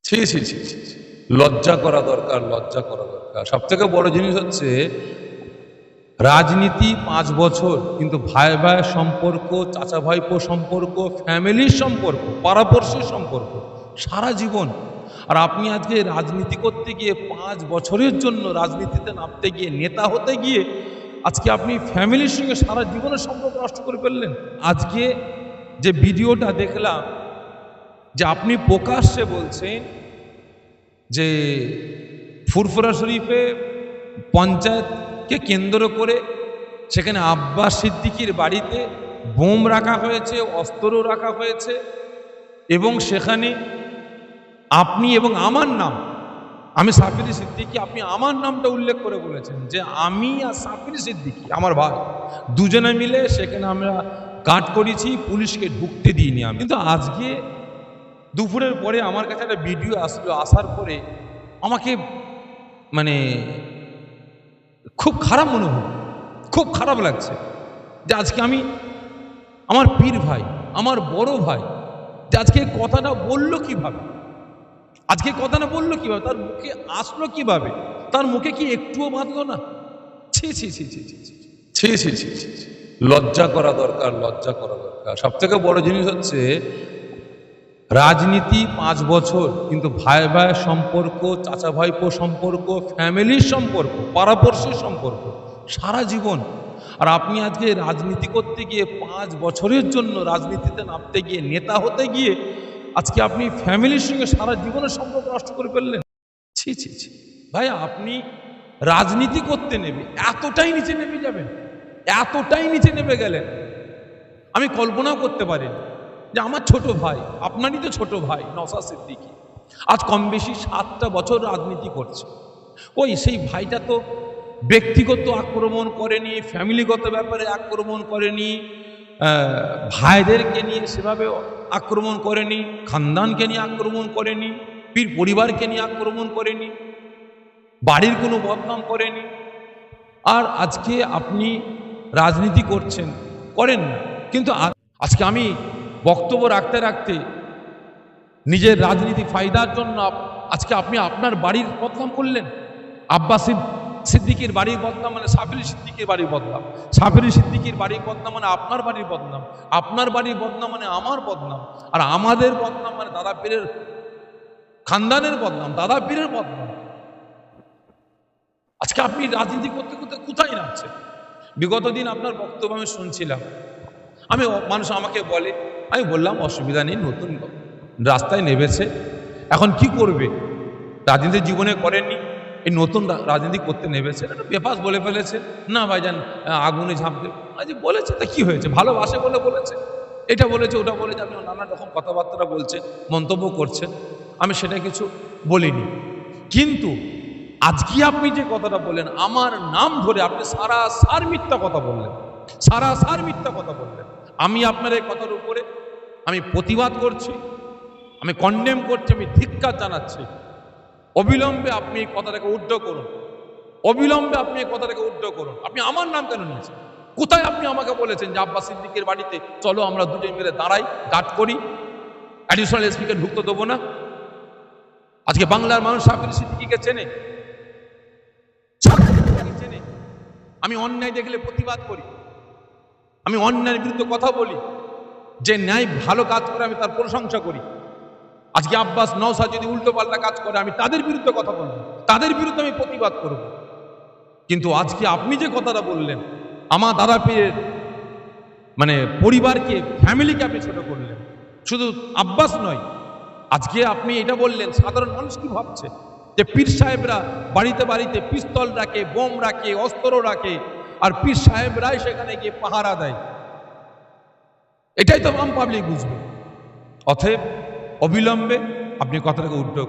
ছি ছি ছি ছি ছি। লজ্জা করা দরকার, লজ্জা করা দরকার। সব থেকে বড় জিনিস হচ্ছে রাজনীতি 5 বছর, কিন্তু ভাই ভাই সম্পর্ক, চাচা ভাইপো সম্পর্ক, ফ্যামিলির সম্পর্ক, পাড়াপড়শির সম্পর্ক সারা জীবন। আর আপনি আজকে রাজনীতি করতে গিয়ে 5 বছরের জন্য রাজনীতিতে নামতে গিয়ে, নেতা হতে গিয়ে আজকে আপনি ফ্যামিলির সঙ্গে সারা জীবনের সম্পর্ক নষ্ট করে ফেললেন। আজকে যে ভিডিওটা দেখলাম, যে আপনি প্রকাশ্যে বলছেন যে ফুরফুরা শরীফে পঞ্চায়েতকে কেন্দ্র করে সেখানে আব্বাস সিদ্দিকীর বাড়িতে বোম রাখা হয়েছে, অস্ত্রও রাখা হয়েছে, এবং সেখানে আপনি এবং আমার নাম, আমি সাফির সিদ্দিকী, আপনি আমার নামটা উল্লেখ করে বলেছেন যে আমি আর সাফির সিদ্দিকী আমার ভাই দুজনে মিলে সেখানে আমরা গার্ড করেছি, পুলিশকে ঢুকতে দিইনি আমি। কিন্তু আজকে দুপুরের পরে আমার কাছে একটা ভিডিও আসলো, আসার পরে আমাকে মানে খুব খারাপ মনে হলো, খুব খারাপ লাগছে যে আজকে আমি আমার পীর ভাই, আমার বড় ভাই, যে আজকে কথাটা বললো কিভাবে, আজকে কথাটা বললো কিভাবে, তার মুখে আসলো কিভাবে, তার মুখে কি একটুও বাঁধলো না? ছি ছি ছি ছি ছি ছি ছি ছি ছি ছি ছি। লজ্জা করা দরকার, লজ্জা করা দরকার। সব থেকে বড় জিনিস হচ্ছে রাজনীতি 5 বছর, কিন্তু ভাই ভাই সম্পর্ক, চাচা ভাইপো সম্পর্ক, ফ্যামিলির সম্পর্ক, পাড়াপড়শির সম্পর্ক সারা জীবন। আর আপনি আজকে রাজনীতি করতে গিয়ে 5 বছরের জন্য রাজনীতিতে নামতে গিয়ে, নেতা হতে গিয়ে আজকে আপনি ফ্যামিলির সঙ্গে সারা জীবনের সম্পর্ক নষ্ট করে ফেললেন। ছি ছি ছি। ভাই, আপনি রাজনীতি করতে নেবে এতটাই নিচে নেমে যাবেন, এতটাই নিচে নেমে গেলেন, আমি কল্পনাও করতে পারিনি যে আমার ছোট ভাই, আপনারই তো ছোট ভাই নওশাদ সিদ্দিকী, আজ কম বেশি 7টা বছর রাজনীতি করছে। ওই সেই ভাইটা তো ব্যক্তিগত আক্রমণ করেনি, ফ্যামিলিগত ব্যাপারে আক্রমণ করেনি, ভাইদেরকে নিয়ে সেভাবে আক্রমণ করেনি, খানদানকে নিয়ে আক্রমণ করেনি, পীর পরিবারকে নিয়ে আক্রমণ করেনি, বাড়ির কোনো বদনাম করেনি। আর আজকে আপনি রাজনীতি করছেন, করেন না, কিন্তু আজকে আমি বক্তব্য রাখতে রাখতে নিজের রাজনীতি ফায়দার জন্য আজকে আপনি আপনার বাড়ির বদনাম করলেন। আব্বাস সিদ্দিকীর বাড়ির বদনাম মানে সাফির সিদ্দিকীর বাড়ির বদনাম, সাফির সিদ্দিকীর বাড়ির বদনাম মানে আপনার বাড়ির বদনাম, আপনার বাড়ির বদনাম মানে আমার বদনাম, আর আমাদের বদনাম মানে দাদা পীরের খানদানের বদনাম, দাদা পীরের বদনাম। আজকে আপনি রাজনীতি করতে করতে কোথায় নামছেন? বিগত দিন আপনার বক্তব্য আমি শুনছিলাম, মানুষ আমাকে বলে, আমি বললাম অসুবিধা নেই, নতুন রাস্তায় নেমেছে, এখন কি করবে, রাজনীতি জীবনে করেননি, এই নতুন রাজনীতি করতে নেমেছে, একটা বেফাস বলে ফেলেছে, না ভাইজান আগুনে ঝাঁপতে, আজ বলেছে তা কি হয়েছে, ভালোবাসে বলে বলেছে, এটা বলেছে ওটা বলেছে, আপনি নানা রকম কথাবার্তা বলছেন, মন্তব্য করছেন, আমি সেটা কিছু বলিনি। কিন্তু আজকে আপনি যে কথাটা বললেন, আমার নাম ধরে আপনি সারাসার মিথ্যা কথা বললেন, সারাসার মিথ্যা কথা বললেন। আমি আপনার এই কথার উপরে আমি প্রতিবাদ করছি, আমি কন্ডেম করছি, আমি ধিক্কার জানাচ্ছি। অবিলম্বে আপনি এই কথাটাকে উদ্ধ করুন, অবিলম্বে আপনি এই কথাটাকে উদ্ধ করুন। আপনি আমার নাম কেন নিয়েছেন? কোথায় আপনি আমাকে বলেছেন যে আব্বাস সিদ্দিকীর বাড়িতে চলো আমরা দুজন মিলে দাঁড়াই, গার্ড করি, অ্যাডিশনাল এসপিকে ঢুকতে দেবো না? আজকে বাংলার মানুষ সাফির সিদ্দিকীকে চেনে, চেনে। আমি অন্যায় দেখলে প্রতিবাদ করি, আমি অন্যায়ের বিরুদ্ধে কথা বলি, যে ন্যায় ভালো কাজ করে আমি তার প্রশংসা করি। আজকে আব্বাস নওশাদ যদি উল্টো পাল্টা কাজ করে আমি তাদের বিরুদ্ধে কথা বলবো, তাদের বিরুদ্ধে আমি প্রতিবাদ করব। কিন্তু আজকে আপনি যে কথাটা বললেন, আমার দাদা পীরের মানে পরিবারকে, ফ্যামিলিকে আপনি ছোট করলেন, শুধু আব্বাস নয়, আজকে আপনি এটা বললেন, সাধারণ মানুষ কি ভাবছে যে পীর সাহেবরা বাড়িতে বাড়িতে পিস্তল রাখে, বোম রাখে, অস্ত্র রাখে, আর পীর সাহেবরাই সেখানে গিয়ে পাহারা দেয়, এটাই তো আম পাবলিক বুঝবে। অতএব অবিলম্বে আপনি কথাটাকে উল্টো